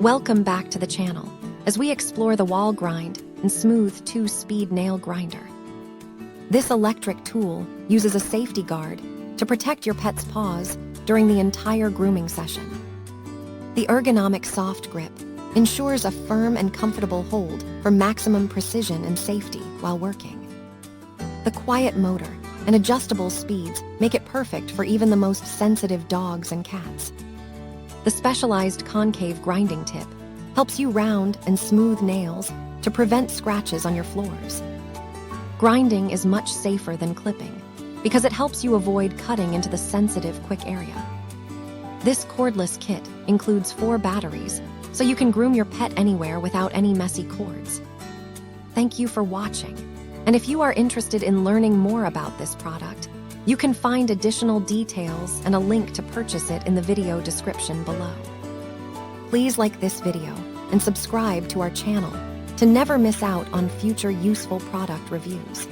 Welcome back to the channel as we explore the Wahl Grind Smooth 2-speed nail grinder. This electric tool uses a safety guard to protect your pet's paws during the entire grooming session. The ergonomic soft grip ensures a firm and comfortable hold for maximum precision and safety while working. The quiet motor and adjustable speeds make it perfect for even the most sensitive dogs and cats. The specialized concave grinding tip helps you round and smooth nails to prevent scratches on your floors. Grinding is much safer than clipping because it helps you avoid cutting into the sensitive, quick area. This cordless kit includes 4 batteries, so you can groom your pet anywhere without any messy cords. Thank you for watching, and if you are interested in learning more about this product, you can find additional details and a link to purchase it in the video description below. Please like this video and subscribe to our channel to never miss out on future useful product reviews.